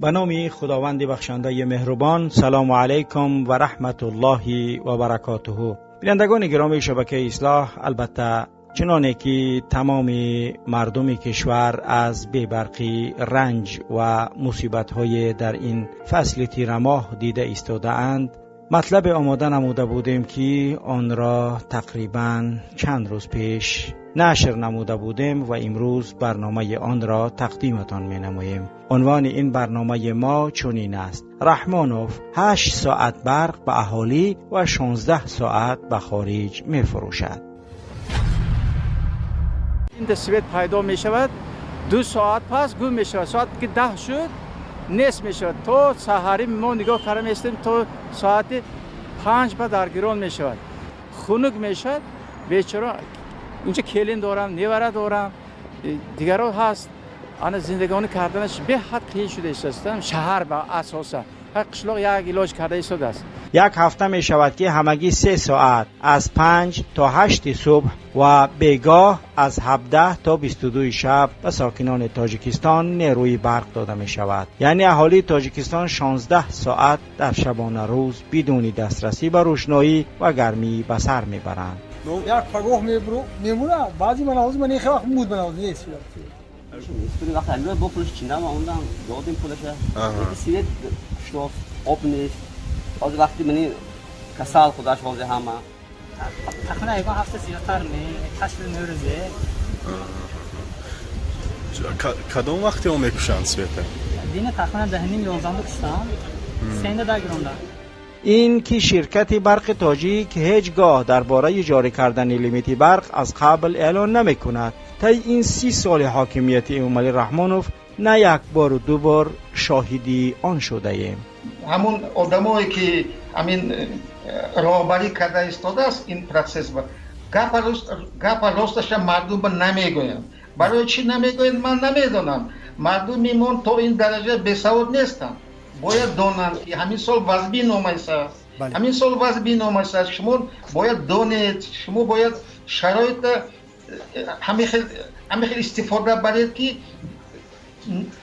به نام خداوند بخشنده مهربان. سلام علیکم و رحمت الله و برکاته. بینندگان گرامی شبکه اصلاح، البته چنانه که تمام مردم کشور از بی‌برقی رنج و مصیبت‌های در این فصل تیرماه دیده ایستاده اند، مطلب آماده نموده بودیم که آن را تقریباً چند روز پیش نشر نموده بودیم و امروز برنامه آن را تقدیمتان می نماییم. عنوان این برنامه ما چنین است: رحمانوف 8 ساعت برق به اهالی و 16 ساعت به خارج می فروشد. این دستیویت پیدا می شود 2 ساعت پس گم می شود. ساعت که 10 شد نیست می شود. تو سحری ما نگاه کردیم استیم تو ساعت 5 بعد در گران می شود. خنک می شود. بیچاره اینجا کلین دارم، نیوره دارم، دیگر هست. آن زندگانی کردنش به حد قیل شده است. شهر با اساسا قشلاق یک علاج کرده ایستاده است. یک هفته می شود که همگی 3 ساعت از 5 تا 8 صبح و بیگاه از 17 تا 22 شب به ساکنان تاجیکستان نیروی برق داده می شود. یعنی اهالی تاجیکستان 16 ساعت در شبانه روز بدون دسترسی به روشنایی و گرمی به سر می برند. یک پگاه میمونه بعضی مناظر من خیلی وقت مود مناظر نیست. اسپری وقت الان با پولش چینه ما اوندم دادیم پولشه. سیرت شوف آب نیست. از وقتی منی کسال خودش واضح همه. تقریبا یک هفته زیادتر نه. فصل نوروزه. کدام وقتی اون میکشند سویته؟ دین تقریبا دهنیم 11 کشتم. سینده داگرونده. این که شرکت برق تاجیک هیچگاه درباره جاری کردن لیمیت برق از قبل اعلان نمی کند. تا این 30 سال حاکمیت امامعلی رحمانوف نه یک بار و 2 بار شاهدی آن شده ایم. همون آدمایی که همین راهبری کرده ایستاده است این پروسس با گپ راستش مردم نمیگویند. برای چی نمیگویند من نمیدونم. مردم میمون تا این درجه بیسواد نیستند. باید دانند که همین سال وضعی نامایست است. همین سال وضعی نامایست است. شما باید دانید، شما باید شرایط همین استفاده برید که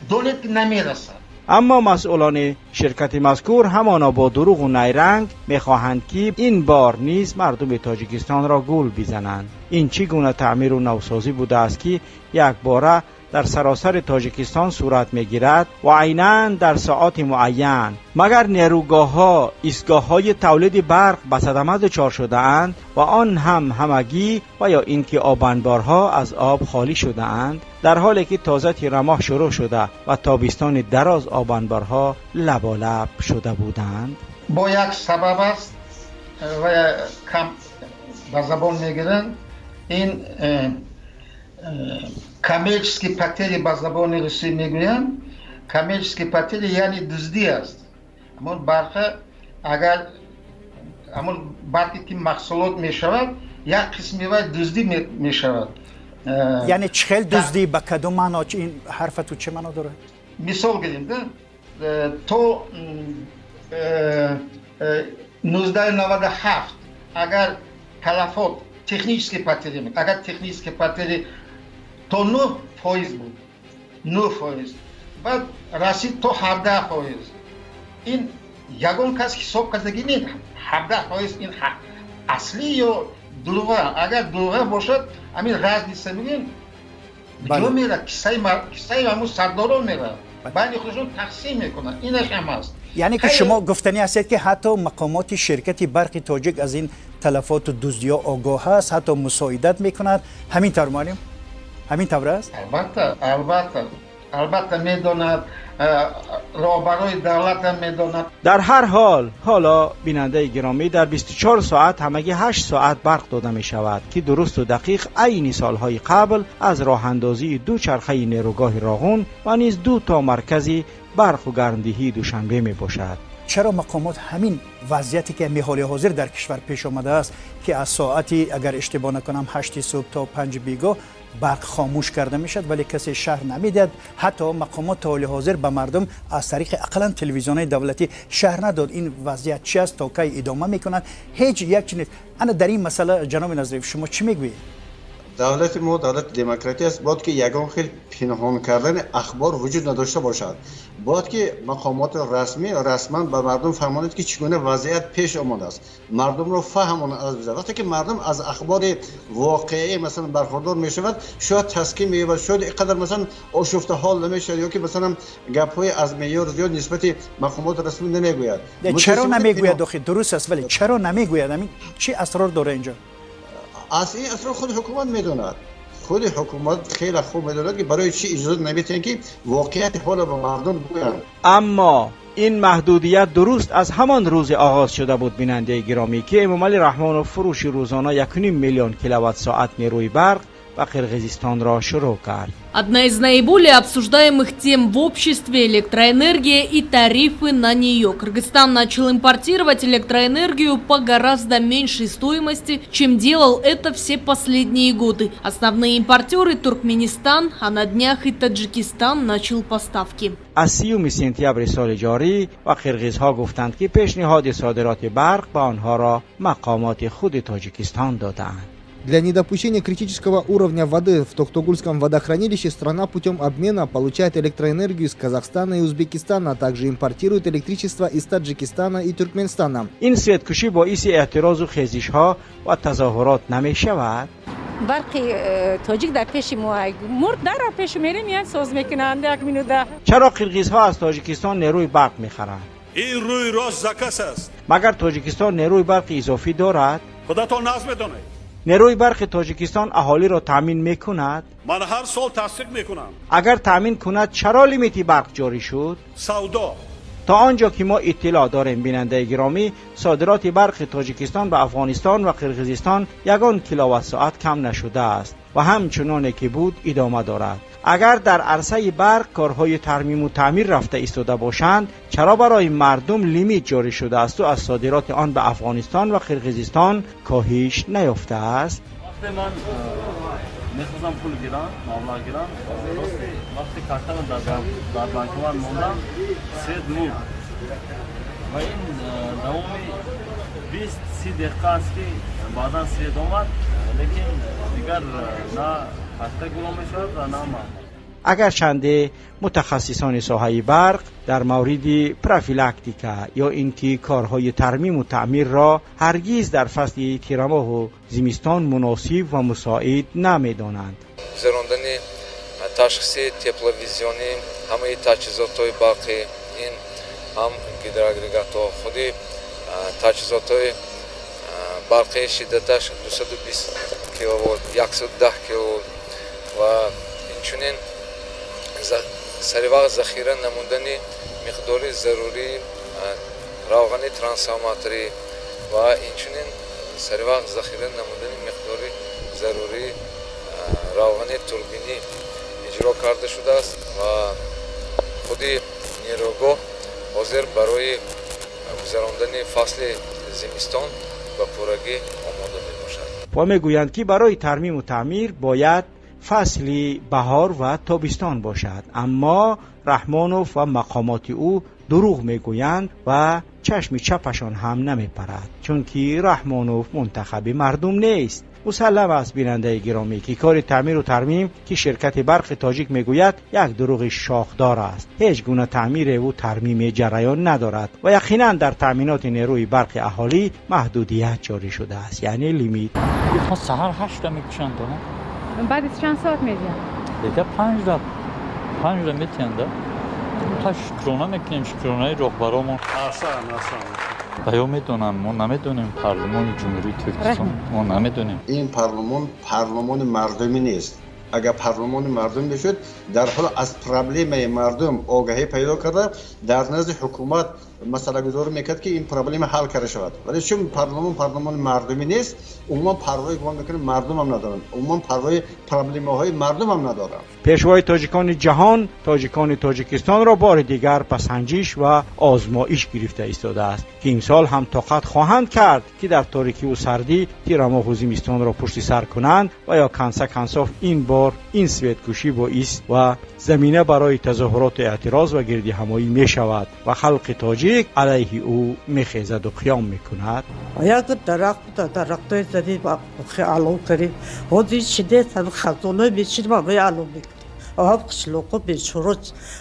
دانید که نمیرسد. اما مسئولان شرکت مذکور همانا با دروغ و نیرنگ میخواهند که این بار نیز مردم تاجیکستان را گول بزنند. این چگونه تعمیر و نوسازی بوده است که یک باره در سراسر تاجیکستان صورت میگیرد و عیناً در ساعات معین، مگر نیروگاه ها ایستگاه های تولید برق به صدمه دچار شده اند و آن هم همگی و یا اینکه آبانبارها از آب خالی شده اند، در حالی که تازه تیرماه شروع شده و تابستان دراز آبانبارها لبالب شده بودند. با یک سبب است و کم به زبان میگیرند این کامرچسکی پاتری به زبان روسی میگویند. کامرچسکی پاتری یعنی دزدی است. همون برق اگر همون برقی که محصولات میشود یک قسمی و دزدی میشود. یعنی چخیل دزدی به کدوم معنا؟ این حرف تو چه معنا داره؟ مثال گیریم تو 1997 اگر تلفات تکنیکی پاتری می اگر تکنیکی پاتری تو 9% بود 9%. بعد رسید تو 17%. این یگان کس حساب کردگی نیست. 17% این اصلی یا دروغه. اگر دروغه باشد همین راز نیست میگیم جو میره کسای همون سرداران میره بعد خودشون تقسیم میکنن. اینش هم هست. یعنی که شما گفتنی هستید که حتی مقامات شرکت برق تاجیک از این تلفات و دزدی ها آگاه هست، حتی مساعدت میکند. همین طور معلوم؟ همین طور است؟ البته میداند. راهبرای دولت هم میداند. در هر حال حالا بیننده گرامی در 24 ساعت همگی 8 ساعت برق داده می شود که درست و دقیق عین سالهای قبل از راه اندازی 2 چرخه نیروگاه راغون و نیز 2 تا مرکزی برق و گرمدهی دوشنبه می باشد. چرا مقامات همین وضعیتی که می حال حاضر در کشور پیش آمده است که از ساعتی اگر اشتباه نکنم 8 صبح تا 5 بیگاه برق خاموش کرده میشد ولی کسی شهر نمیداد؟ حتی مقامات تا حال حاضر به مردم از طریق اقلا تلویزیون دولتی شهر نداد این وضعیت چی است تا کی ادامه میکنند؟ هیچ یک چیز. انا در این مسئله جناب نظریف شما چی میگویید؟ دولت ما دولت دموکراتی است، باید که یگان خیلی پنهان کردن اخبار وجود نداشته باشد. باید که مقامات رسمی رسما به مردم فهماند که چگونه وضعیت پیش آمده است، مردم رو فهماند از بزرگ. وقتی که مردم از اخبار واقعی مثلا برخوردار میشود، شاید تسکین می‌یابد، شاید اینقدر مثلا آشفته حال نمیشه، یا که مثلا گپ‌های از معیار زیاد نسبت مقامات رسمی نمیگوید. چرا نمیگوید؟ داخل درست است، ولی چرا نمیگوید؟ همین چی اسرار داره اینجا؟ از این اسرار خود حکومت میدوند. خود حکومت خیلی خوب میدوند که برای چی اجازه نمیتن که واقعیت حال به مردم بگویند. اما این محدودیت درست از همان روز آغاز شده بود. بیننده گرامی که امامعلی رحمانوف فروش روزانه 1.5 میلیون کیلووات ساعت نیروی برق و قرغیزستان را شروع کرد. Одна из наиболее обсуждаемых тем в обществе – электроэнергия и тарифы на нее. Кыргызстан начал импортировать электроэнергию по гораздо меньшей стоимости, чем делал это все последние годы. Основные импортеры – Туркменистан, а на днях и Таджикистан начал поставки. از 30 سپتامبر سال جاری و قرغیزها گفتند که پیشنهاد صادرات برق به آنها را مقامات خود تاجیکستان دادند. Для недопущения критического уровня воды в Токтогульском водохранилище страна путем обмена получает электроэнергию из Казахстана и Узбекистана, а также импортирует электричество из Таджикистана и Туркменистана. این سوءتکشی باعث اعتراض و خیزش‌ها و تظاهرات نمی‌شود؟ برق تاجیک در پیش ما مرد در پیش میریم یعنی ساز میکنند یک مینوده. چرا قرغیزها از تاجیکستان نیروی برق می‌خرند؟ این روی راست زکس است. مگر تاجیکستان نیروی برق اضافی دارد؟ خودتان نظم بدانید. نیروی برق تاجیکستان اهالی را تامین میکند؟ من هر سال تصدیق میکنم. اگر تامین کند چرا لیمیتی برق جاری شد؟ سودا. تا آنجا که ما اطلاع داریم بیننده گرامی، صادرات برق تاجیکستان به افغانستان و قرغیزستان 1 کیلووات ساعت کم نشده است و همچنان که بود ادامه دارد. اگر در عرصه برق کارهای ترمیم و تعمیر رفته ایستاده باشند، چرا برای مردم لیمیت جاری شده است و از صادرات آن به افغانستان و قرغیزستان کاهش نیافته است؟ وقتی من میخواستم پول گیرم، معامله گیرم، وقتی کارتم در بانکوان موندم، 3 نور و این دوامی 20-30 دقیقه است که بعدا 3 آمد، لیکن دیگر نه هسته گلو میشود و نه معامله. اگرچند متخصصان ساحه برق در مورد پروفیلاکتیکا یا اینکه کارهای ترمیم و تعمیر را هرگز در فصل تیرماه و زمستان مناسب و مساعد نمی‌دانند. گذراندن تشخیص تپلویزیونی، همه تجهیزات‌های برقی، این هم گیدراگریگات‌ها خودی تجهیزات‌های برقی شدتش 220 کیلووات، 110 کیلووات و اینچنین سریع ذخیره نمودن مقدار ضروری روغن ترانسفورماتوری و اینچنین سریع ذخیره نمودن مقدار ضروری روغن توربینی اجرا کرده شده است و خود نیروگاه حاضر برای گذراندن فصل زمستان و پورگی آماده می باشد. و میگویند که برای ترمیم و تعمیر باید فصل بهار و تابستان باشد، اما رحمانوف و مقامات او دروغ میگویند و چشم چپشان هم نمیپرد، چون که رحمانوف منتخب مردم نیست. مسلم است بیننده گرامی که کار تعمیر و ترمیم که شرکت برق تاجیک میگوید یک دروغ شاخدار است. هیچ گونه تعمیر و ترمیم جریان ندارد و یقینا در تامینات نیروی برق اهالی محدودیت جاری شده است، یعنی لیمیت. ما سحر 8 میکشند بعد از چند ساعت میدیم؟ دیگه 5 را میتینده. تا شکرانه میکنیم، شکرانه رهبرامون. آسان. یا میدونم، ما نمیدونیم پارلمان جمهوری ترکستان، ما نمیدونیم. این پارلمان مردمی نیست. اگر پارلمان مردم میشد، در حال از پرابلم مردم آگاهی پیدا کرده، در نزد حکومت مسئله گذاری میکرد که این پرابلم حل کرده شود. ولی چون پارلمان مردمی نیست، عموما پروای گمان میکنه مردم هم ندارن، عموما پروای پرابلم های مردم هم ندارن. پیشوای تاجیکان جهان تاجیکان تاجیکستان را بار دیگر پسنجش و آزمایش گرفته ایستاده است که این سال هم طاقت خواهند کرد که در تاریکی و سردی تیرماه و زمستان را پشت سر کنند و یا کنساف این بار بار این سویدکشی باعث و زمینه برای تظاهرات اعتراض و گردهمایی می شود و خلق تاجیک علیه او می خیزد و قیام می کند. یک درخت زدید و علوم کردید هدی شدید از خزانه بیشتر ما علوم میکنید آب قشلوقو بیشتر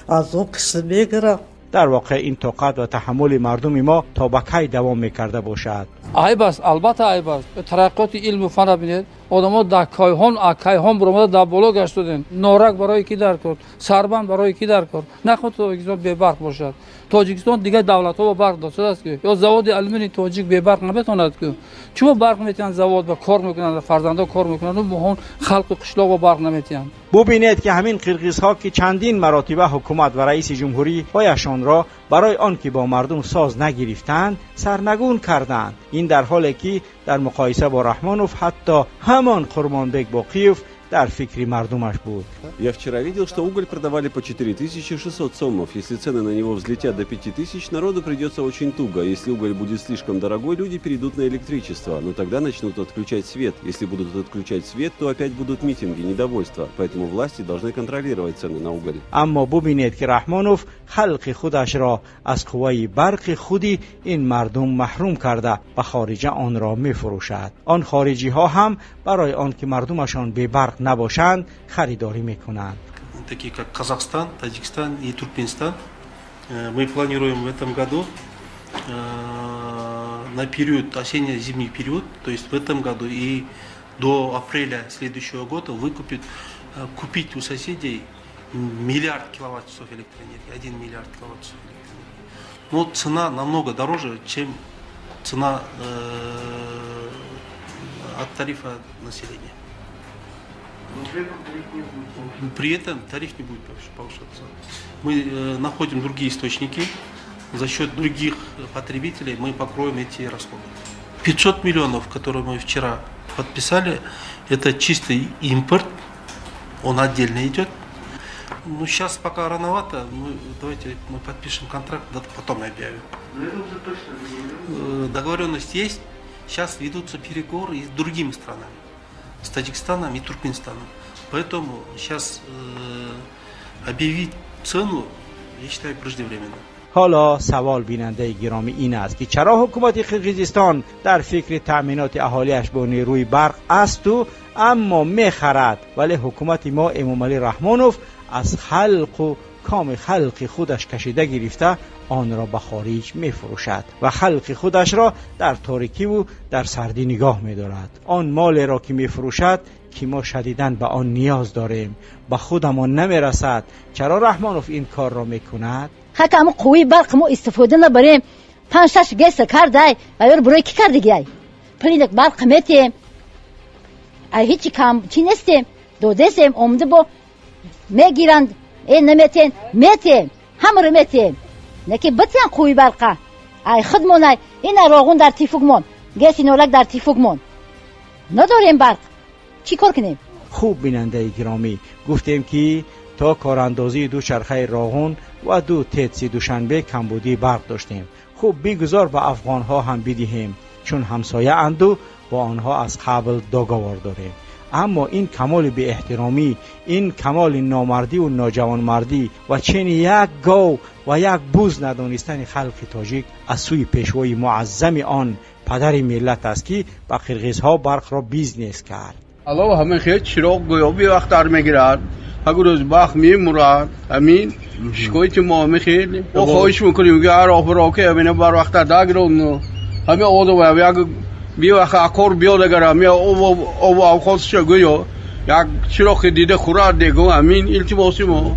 از او قشل میگیرم. در واقع این طاقت و تحمل مردم ما تا به کی دوام میکرده باشد؟ عیب است، البته عیب است. ترقیات علم و فن ببینید آدم‌ها در کایهان برآمده در بالا گشتند. نارک برای کی در کرد؟ سربند برای کی در کرد؟ نخواد تاجیکستان بی برق باشد. تاجیکستان دیگه دولت‌ها با برق داشته است که یا زواد آلومینی تاجیک بی برق نمیتواند که چون برق میتونن زواد با کار میکنن فرزندا کار میکنن و مهون خلق قشلاق با برق نمیتونن. ببینید که همین قرقیزها که چندین مراتبه حکومت و رئیس جمهوری هایشان را برای آن که با مردم ساز نگرفتند سرنگون کردند. این در حالی که در مقایسه با رحمانوف حتی همان قرمانبек Боқиев در فکری مردمش بود. Я вчера видел, что уголь продавали по 4600 сомов. Если цены на него взлетят до 5000, народу придется очень туго. Если уголь будет слишком дорогой, люди перейдут на электричество, но тогда начнут отключать свет. Если будут отключать свет, то опять будут митинги, недовольство. Поэтому власти должны контролировать цены на уголь. اما ببینید که رحمانوف خلق خودش را از قوای برق خودی این مردم محروم کرده و خارجه آن را می‌فروشد. آن خارجی ها هم برای آن که مردمشان بی برق نباشند خریداری میکنند. Такие как Казахстан, Таджикистан и Туркменистан. Мы планируем в этом году на период, осенне-зимний период, то есть в этом году и до апреля следующего года купить у соседей миллиард киловатт-часов электроэнергии, 1 миллиард киловатт-часов электроэнергии. Но цена намного дороже, чем цена от тарифа населения. При этом тариф не будет повышаться. Мы находим другие источники, за счет других потребителей мы покроем эти расходы. 500 миллионов, которые мы вчера подписали, это чистый импорт, он отдельно идет. Ну, сейчас пока рановато, давайте мы подпишем контракт, потом объявим. Договоренность есть, сейчас ведутся переговоры с другими странами. С Таджикистаном и Туркменистаном. Поэтому сейчас объявить цену, я считаю, преждевременно. حالا سوال بیننده گرامی این است که چرا حکومت قرقیزستان در فکر تأمینات اهالیش با نیروی برق است و اما میخرد، ولی حکومت ما امامعلی رحمانوف از خلق و کام خلق خودش کشیده گرفته آن را به خارج می فروشد و خلق خودش را در تاریکی و در سردی نگاه می دارد. آن مال را که می فروشد که ما شدیداً به آن نیاز داریم به خودمان نمی رسد. چرا رحمانوف این کار را می کند؟ حتی همون قوی برق ما استفاده نبریم 5-6 گیس کرده و برای کی کرده گیای پلیدک برق میتیم هیچی کم چی نیستیم دو دستیم اومده با میگیرند این نمیتین میتیم همه رو میتیم نکی بتین قوی برقه ای خودمونه این راغون در تیفوگمون گیسی نولک در تیفوگمون نداریم برق چی کار کنیم؟ خوب بیننده گرامی گفتیم که تا کاراندازی دو چرخه راغون و دو تیتسی دوشنبه کمبودی برق داشتیم. خوب بگذار به افغان ها هم بدهیم چون همسایه اندو با آنها از قبل داگوار داریم. اما این کمال بی احترامی، این کمال نامردی و ناجوانمردی و چنین یک گاو و یک بوز ندانستن خلق تاجیک از سوی پیشوای معظم آن پدر ملت است که با قرقیزها برق را بیزنس کرد. علاوه همه خیلی چراغ گیابی وقت در میگیرد اگر روز برق میمورد همین شکایت ما میخیلی و خواهش میکنیم که هر آب را که همینه بر وقت داگرون همه آدم یک بی وقت اکور بیاد اگر همه آب خواستش گویا یک چراغ دیده خورد دیگه همین التماسی ما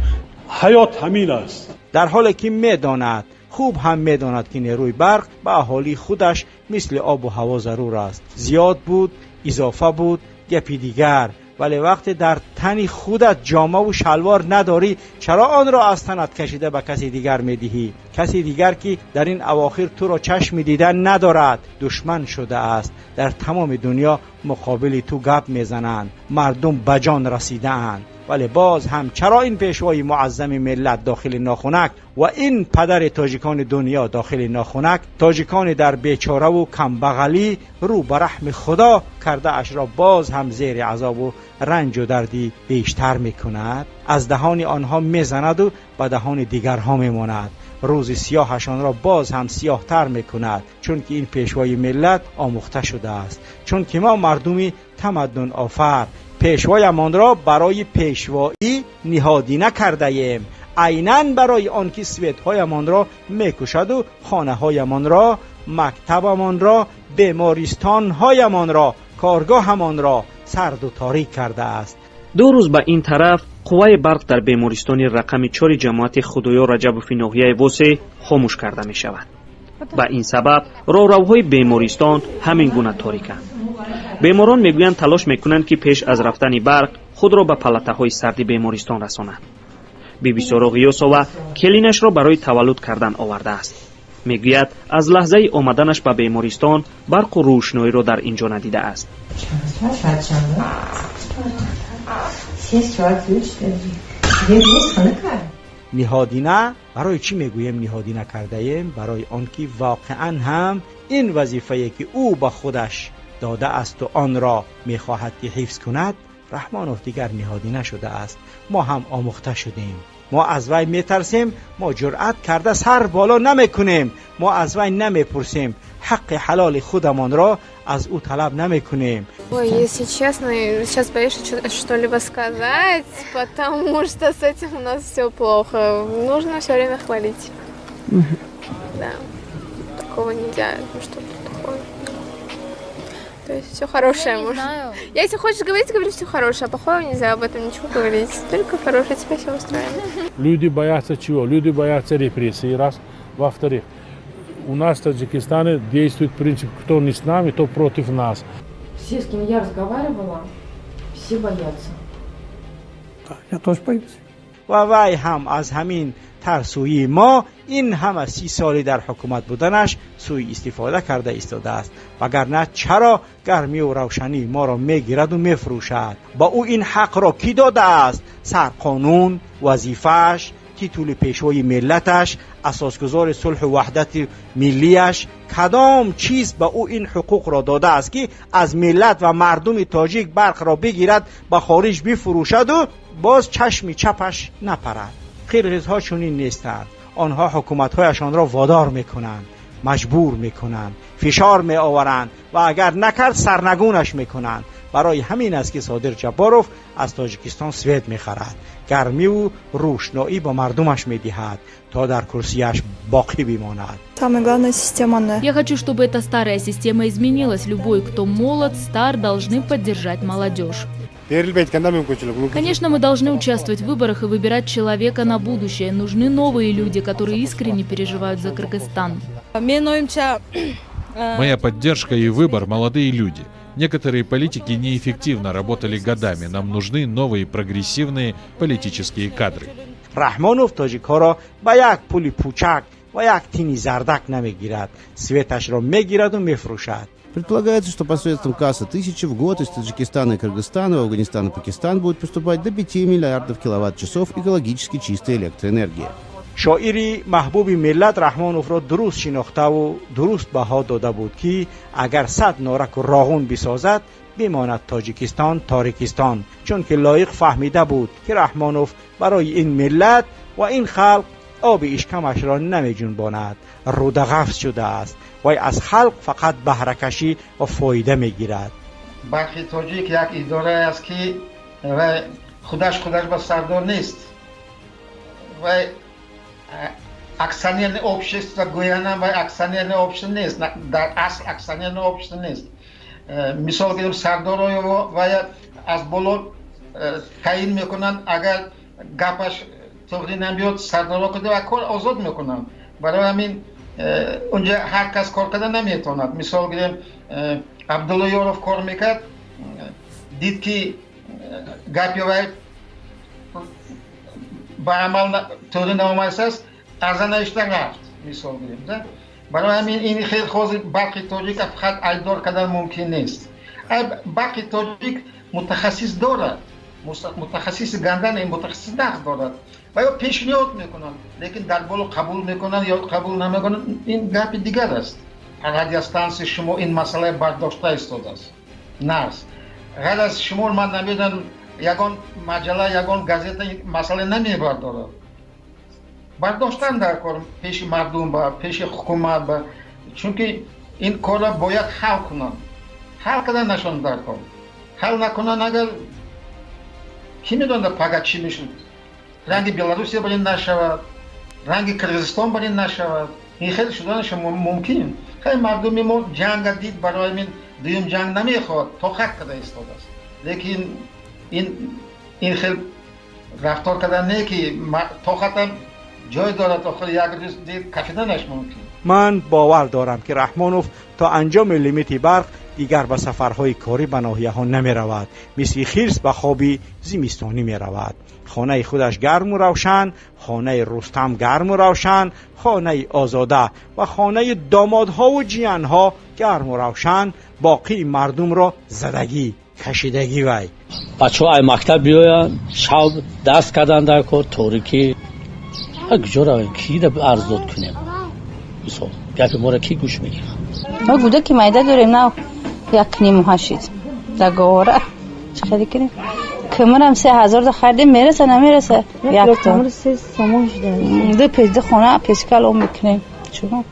حیات همین است. در حالی که میداند خوب هم میداند که نیروی برق به اهالی خودش مثل آب و هوا ضرور است. زیاد بود، اضافه بود، گپی دیگر، ولی وقتی در تن خودت جامه و شلوار نداری چرا آن را از تنت کشیده به کسی دیگر میدهی؟ کسی دیگر که در این اواخر تو را چشم دیدن ندارد، دشمن شده است. در تمام دنیا مقابل تو گپ میزنند، مردم بجان رسیده اند. ولی باز هم چرا این پیشوای معظم ملت داخل ناخنک و این پدر تاجیکان دنیا داخل ناخنک تاجیکان در بیچاره و کمبغلی رو به رحم خدا کرده اش را باز هم زیر عذاب و رنج و دردی بیشتر میکند؟ از دهان آنها میزند و به دهان دیگرها میماند. روز سیاهشان را باز هم سیاه تر میکند، چون که این پیشوای ملت آموخته شده است. چون که ما مردمی تمدن آفر پیشوایمان را برای پیشوایی نهادی نکرده ایم، عیناً برای آنکه سویدهایمان را میکشد و خانه هایمان را، مکتبمان را، بیمارستانهایمان را، کارگاهمان را سرد و تاریک کرده است. 2 روز به این طرف قوه برق در بیمارستان رقم 4 جماعت خدایا رجبوفی ناحیه وسه خاموش کرده می شود. به این سبب راهروهای بیمارستان همین گونه تاریکند. بیماران میگویند تلاش میکنند که پیش از رفتن برق خود را به پلته های سردی بیمارستان رسانند. بیبی سراغ یوسوا کلینش را برای تولد کردن آورده است. میگوید از لحظه آمدنش به بیمارستان برق و روشنایی را در اینجا ندیده است. نهادینه برای چی میگویم نهادینه کرده ایم؟ برای آنکه واقعا هم این وظیفه‌ای که او به خودش داده است و آن را میخواهد که حفظ کند رحمانوف دیگر نهادی نشده است. ما هم آموخته شدیم، ما از وی میترسیم، ما جرأت کرده سر بالا نمیکنیم، ما از وی نمیپرسیم، حق حلال خودمان را از او طلب نمیکنیم. Ой, если честно, сейчас боюсь что-либо сказать, потому что с этим у нас все плохо. Нужно все время хвалить. Да, такого нельзя, что-то такое. То есть все хорошее можно. Если хочешь говорить, говори все хорошее, а плохое нельзя об этом ничего говорить. Только хорошее, тебя все устраивает. Люди боятся чего? Люди боятся репрессий, раз. Во-вторых, у нас в Таджикистане действует принцип, кто не с нами, то против нас. Все, с кем я разговаривала, все боятся. Я тоже боюсь. و وی هم از همین ترسویی ما این همه 30 سالی در حکومت بودنش سوی استفاده کرده ایستاده است. وگرنه چرا گرمی و روشنی ما را میگیرد و میفروشد؟ با او این حق را کی داده است؟ سرقانون، وظیفه‌اش، تیتول پیشوای ملتش، اساسگزار صلح و وحدت ملیش، کدام چیز به او این حقوق را داده است که از ملت و مردم تاجیک برق را بگیرد به خارج بفروشد و باز چشم چپش نپرد؟ قرقیزها چنین نیستند. آنها حکومت‌هایشان را وادار میکنند، مجبور میکنند، فشار میآورند و اگر نکرد سرنگونش میکنند. برای همین است که صادر جباروف از تاجیکستان سوید میخرد، گرمی و روشنایی با مردمش میدهد تا در کرسیش باقی بماند. Я хочу, чтобы эта старая система изменилась. Любой, кто молод, стар, должны поддержать молодежь. Конечно, мы должны участвовать в выборах и выбирать человека на будущее. Нужны новые люди, которые искренне переживают за Кыргызстан. Моя поддержка и выбор – молодые люди. Некоторые политики неэффективно работали годами. Нам нужны новые прогрессивные политические кадры. رحمانوف تاجیک‌ها را با یک پول پوچک و یک تینی زردک نمیگیرد، سویتش را میگیرد و میفروشد. Предполагается, что посредством кассы 1000 в год из Таджикистана и Кыргызстана в Афганистан и Пакистан будет поступать до 5 миллиардов киловатт-часов экологически чистой электроэнергии. شاعری محبوب ملت رحمانوف را درست شناخته و درست بها داده بود که اگر 100 نارک و راغون بسازد بماند تاجیکستان تاریکستان، چون که لایق فهمیده بود که رحمانوف برای این ملت و این خلق آب اشکمش را نمی جنباند. رودغفز شده است و از خلق فقط بهره‌کشی و فایده می گیرد. برخی تاجیک یک اداره است که خودش به سردار نیست و اکثریت общества گویانه و اکثریت общества نیست، در اصل اکثریت общества نیست. مثال گیریم سردار و از بالا تعیین میکنند، اگر گپش توقی نمیاد سردار کده و کار آزاد میکنند. برای همین اونجا هر کس کار کردن نمیتواند. مثال گیریم عبدالله یاروف کار میکرد، دید که گپی وی با عمل توقی نمایست است، ارزن اشتر رفت. مثال گیریم برای همین این خیلی خوزی برخی تاجیک فقط ایدار کردن ممکن نیست. برخی تاجیک متخصص دارد، متخصص گندن این متخصص نقد دارد و یا پیشنهاد میکنن لیکن در بالا قبول میکنن یا قبول نمیکنن این گپ دیگر است. رادیوستانس شما این مسئله برداشته ایستاده است. نه است. غیر از شما من نمیدونم یگان مجله یگان گازیت این مسئله نمیبرداره. برداشتن در کار پیش مردم با پیش حکومت با چون که این کار را باید حل کنن. حل کردن نشون در کار. حل نکنن اگر کی میدونه پگاه چی میشه؟ رنگ بلاروسی برای نشود، رنگ کرغیزستان برای نشود. این خیلی شدنش ممکن. خیلی مردمی ما جنگ دید برای من دویم جنگ نمیخواد تا خط کده ایستاده است. لیکن این خیلی رفتار کردن نه که تا خطم جای دارد آخر یک روز دید کشیدنش ممکن. من باور دارم که رحمانوف تا انجام لیمیت برق دیگر به سفرهای کاری به ناحیه ها نمی رود. مثل خیرس به خوابی زمستانی می رود. خانه خودش گرم و روشن، خانه رستم گرم و روشن، خانه آزاده و خانه دامادها و جیانها گرم و روشن، باقی مردم را زدگی کشیدگی وی. بچه های مکتب بیاین شب دست کردن در کار تاریکی یک جور کی ده ارزود کنیم بسو گفت ما را کی گوش میگیره ما گوده که مایده داریم نه یک نیم هاشید در گواره چه خیلی کنیم کمرم 3000 دا خریدیم میرسه نمیرسه یک تا 3 ساموش داریم ده پیزده خونه پیسکال اون میکنیم چون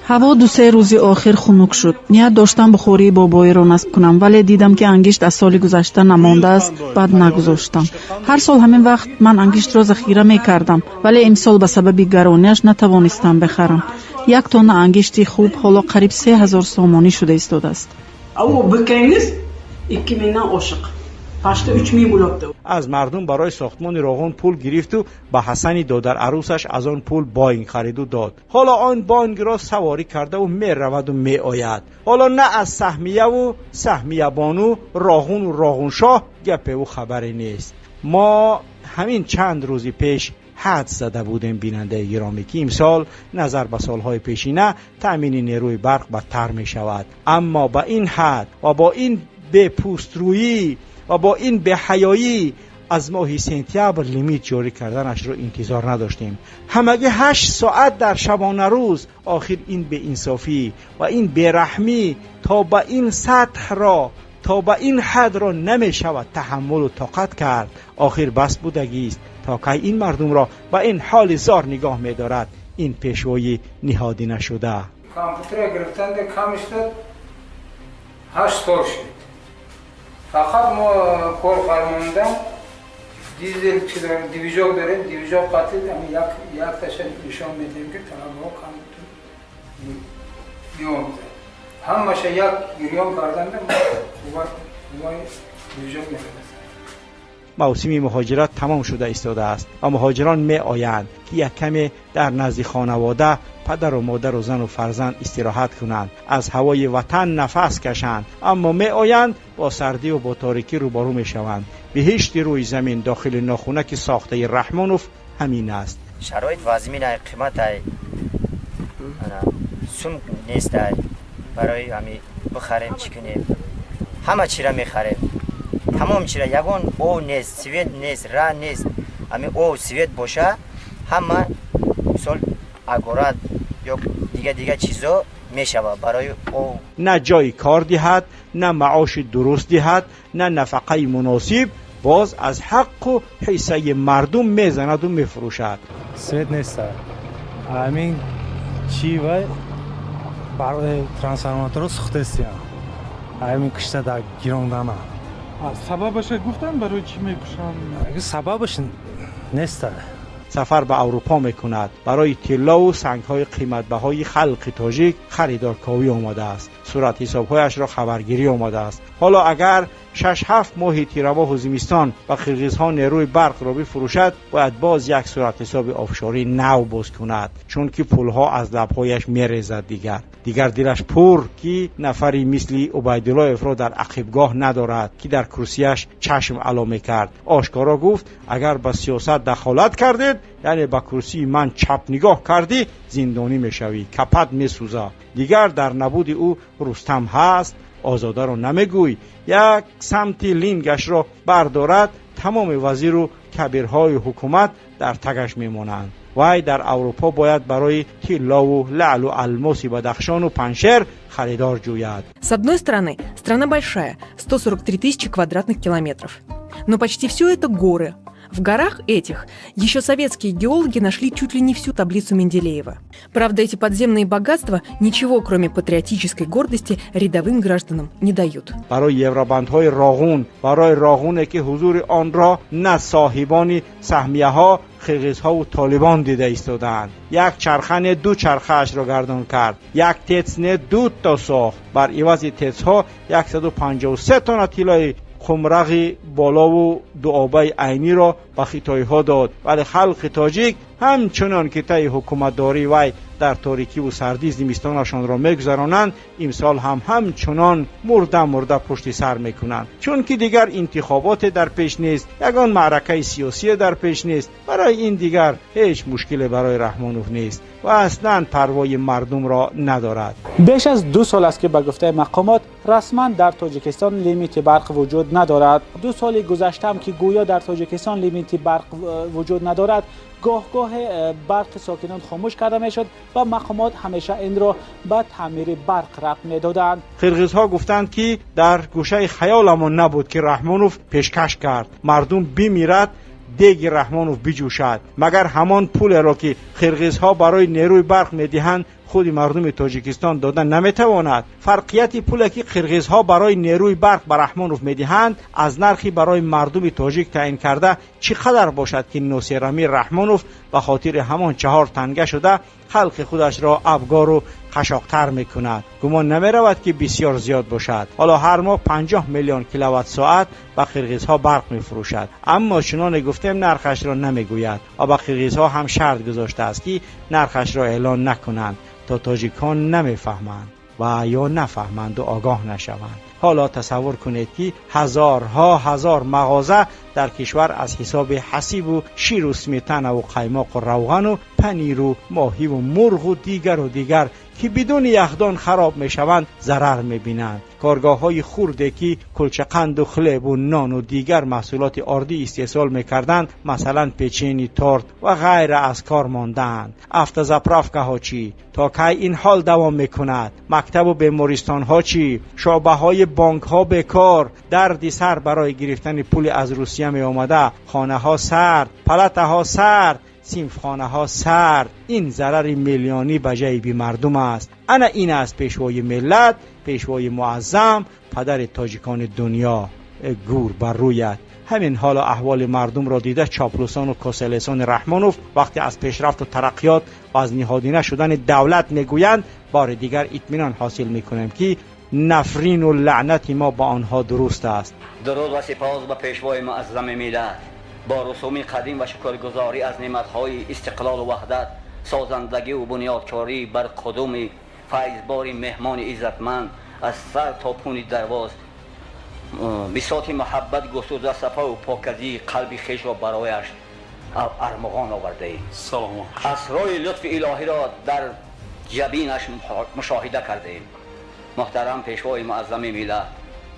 ҳаво 2-3 рӯзи охир хунук шуд. ният доштам бухории бобоиро насб кунам, вале дидам ки ангишт аз соли гузашта намондааст, баъд нагузоштам. ҳар сол ҳамин вақт ман ангиштро захира мекардам, вале имсол ба сабаби гарониаш натавонистам бихарам. як тонна ангишти хуб ҳоло қариб 3000 сомонӣ шуда истодааст. از مردم برای ساختمان راغون پول گرفت و به حسن دادر عروسش از آن پول باینگ خرید و داد. حالا آن باینگ را سواری کرده و می رود و می آید. حالا نه از سهمیه و سهمیه بانو راغون و راغون شاه گپ او خبری نیست. ما همین چند روزی پیش حد زده بودیم بیننده گرامی که امسال نظر به سالهای پیشینه تامین نیروی برق بدتر می شود. اما با این حد و با این به پوست رویی و با این به حیایی از ماه سپتامبر لیمیت جاری کردنش رو انتظار نداشتیم. همگی 8 ساعت در شبانه روز. آخر این به انصافی و این بیرحمی تا به این سطح را تا به این حد را نمی شود تحمل و طاقت کرد. آخر بس بودگی است تا که این مردم را به این حال زار نگاه می دارد. این پیشوایی نهادی نشده. کامپیوتر گرفتن کمش داد 8 سال شد. فقط ما کار فرمانده دیزل چی داریم دیویژاک داریم دیویژاک قطعی یک تاشن نشان میدیم که تنها کام بیام همش یک گریان کردن ما دیویژاک میکنیم. موسم مهاجرت تمام شده ایستاده است و مهاجران می آیند که یک کمی در نزد خانواده پدر و مادر و زن و فرزند استراحت کنند، از هوای وطن نفس کشند، اما می آیند با سردی و با تاریکی روبرو می شوند. بهشت روی زمین داخل ناخونک ساخته رحمانوف همین است. شرایط وزمین قیمت های سوم نیست برای همی بخریم چی کنیم همه چی را می خریم تمام چی را یگان او نیست سویت نیست را نیست همی او سویت باشه همه مثال اگورات یا دیگه چیزا میشود برای او نه جای کار دهد نه معاش درست دهد نه نفقه مناسب باز از حق و حیثه مردم میزند و میفروشد. سویت نیست همین چی وای برای ترانسفورماتور سخت است همین کشته در گیراندن سببش گفتن برای چی میکشن؟ سببش نیست. سفر به اروپا میکند. برای طلا و سنگ‌های قیمت‌بهای خلق تاجیک خریدارکاوی آمده است. صورت حساب‌هایش را خبرگیری آمده است. حالا اگر 6-7 ماه تیره‌ماه و زمستان و قرغیزها نیروی برق را بفروشد باید باز یک صورت حساب آفشاری نو باز کند چون که پولها از لب‌هایش میریزد. دیگر دلش پر که نفری مثل عبیدالله افرا در عقبگاه ندارد که در کرسیش چشم علامه کرد. آشکارا گفت اگر به سیاست دخالت کردید یعنی به کرسی من چپ نگاه کردی زندانی میشوی کپت میسوزه. دیگر در نبود او رستم هست، آزاده را نمیگوی، یک سمتی لینگش را بردارد، تمام وزیر و کبیرهای حکومت در تگش میمانند. وای در اروپا باید برای طلا و لعل و الماس بدخشان و پنشر خریدار جوید. С одной стороны, страна большая, 143 тысячи квадратных километров. Но почти все это горы. В горах этих еще советские геологи нашли чуть ли не всю таблицу Менделеева. Правда, эти подземные богатства ничего, кроме патриотической гордости, рядовым гражданам не дают. برای евробандهای راغون، برای راغونه که حضور آن را نه صاحبان سهمیه‌ها، قرقیزها و طالبان دیده ایستادند. یک چرخن دو چرخش را گردان کرد، یک تتسنه دو تا ساخت، بر عوض تتسها 153 تن طلای خمرق بالا و دو آبه عینی را به خیتایی ها داد. ولی خلق تاجیک همچنان که طی حکومتداری وی در تاریکی و سردی زمستانشان را میگذرانند، امسال هم همچنان مرده پشت سر میکنند، چون که دیگر انتخابات در پیش نیست، یگان معرکه سیاسی در پیش نیست. برای این دیگر هیچ مشکلی برای رحمانوف نیست و اصلا پروای مردم را ندارد. بیش از 2 سال است که به گفته مقامات رسما در تاجیکستان لیمیت برق وجود ندارد. 2 سال گذشته هم که گویا در تاجیکستان لیمیت برق وجود ندارد، گاه برق ساکنان خاموش کرده میشد و مقامات همیشه این را به تعمیر برق ربط میدادند. قرقیزها گفتند که در گوشه خیالمان نبود که رحمانوف پیشکش کرد مردم بمیرد، دیگ رحمانوف بجوشد. مگر همان پول را که قرقیزها برای نیروی برق میدهند خود مردم تاجیکستان دادن نمیتواند؟ فرقیت پولی که قرقیزها برای نیروی برق به رحمانوف میدهند از نرخی برای مردم تاجیک تعیین کرده چقدر باشد که نوسیرمی رحمانوف به خاطر همان 4 تنگه شده خلق خودش را افگار و قشاقتر میکند؟ گمان نمیرود که بسیار زیاد باشد. حالا هر ماه 50 میلیون کیلووات ساعت به قرقیزها برق میفروشد، اما چنان گفتیم نرخش را نمیگوید و به قرقیزها هم شرط گذاشته است که نرخش را اعلان نکنند تا تاجیکان نمیفهمند و یا نفهمند و آگاه نشوند. حالا تصور کنید که هزار مغازه در کشور از حساب حسیب و شیر و سمیتن و قیماق و روغن و پنیر و ماهی و مرغ و دیگر که بدون یخدان خراب می شوند ضرر می بینند. کارگاه های خورده که کلچقند و خلب و نان و دیگر محصولات آردی استحصال می کردند، مثلا پیچینی، تارت و غیره، از کار ماندند. افتزاپرافکه ها چی؟ تا که این حال دوام می کند؟ مکتب و بیمارستان ها چی؟ شعبه های بانک ها بیکار، دردی سر برای گرفتن پول از روسیه می آمده، خانه ها سرد، پلته ها سرد، سیمخانه ها سرد. این ضرر میلیونی به جیب مردم است. انا این است پیشوای ملت، پیشوای معظم، پدر تاجیکان دنیا. گور بر رویت. همین حال احوال مردم را دیده چاپلوسان و کاسلسان رحمانوف وقتی از پیشرفت و ترقیات و از نهادینه شدن دولت میگویند، بار دیگر اطمینان حاصل میکنیم که نفرین و لعنت ما با آنها درست است. درود و سپاس به پیشوای معظم ملت. با رسوم قدیم و شکرگزاری از نعمت‌های استقلال و وحدت، سازندگی و بنیادکاری بر قدوم فیضبار مهمان عزتمند از سر تا پون درواز، بساط محبت گسترده صفا و پاکیزی قلب خویش را برایش ارمغان آورده ایم. اسرار لطف الهی را در جبینش مشاهده کرده ایم. محترم پیشوای معظم ملت،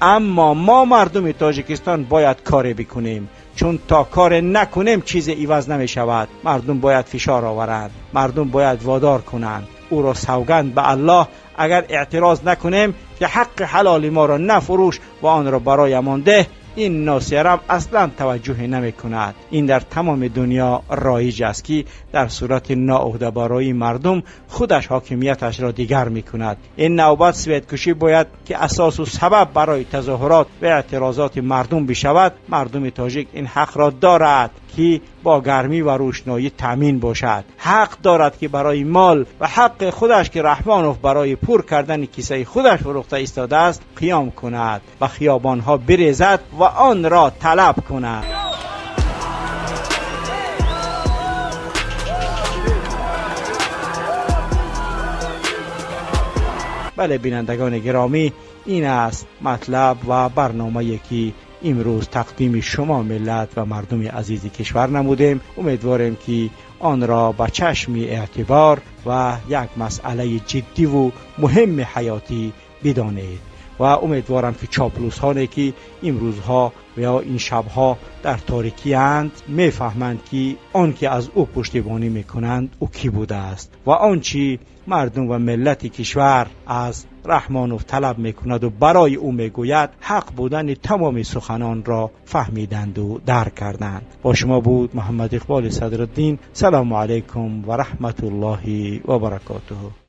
اما ما مردم تاجیکستان باید کاری بکنیم، چون تا کار نکنیم چیز عوض نمی شود. مردم باید فشار آورند، مردم باید وادار کنند، او را سوگند به الله اگر اعتراض نکنیم که حق حلال ما را نفروش و آن را برایمان ده، این ناصرم اصلا توجه نمی کند. این در تمام دنیا رایج است که در صورت ناعهده برای مردم خودش حاکمیتش را دیگر می کند. این نوبت سویدکشی باید که اساس و سبب برای تظاهرات و اعتراضات مردم بشود. مردم تاجیک این حق را دارد که با گرمی و روشنایی تامین باشد. حق دارد که برای مال و حق خودش که رحمانوف برای پر کردن کیسه خودش فروخته ایستاده است قیام کند و خیابانها بریزد و آن را طلب کند. بله بینندگان گرامی، این است مطلب و برنامه‌ای که امروز تقدیم شما ملت و مردم عزیز کشور نمودیم. امیدواریم که آن را با چشم اعتبار و یک مسئله جدی و مهم حیاتی بدانید. و امیدوارم که چاپلوس هایی که این روزها و یا این شبها در تاریکی اند میفهمند که آن که از او پشتیبانی میکنند او کی بوده است و آنچه مردم و ملت کشور از رحمانوف طلب میکند و برای او میگوید حق بودن تمام سخنان را فهمیدند و درک کردند. با شما بود محمد اقبال صدرالدین. سلام علیکم و رحمت الله و برکاته.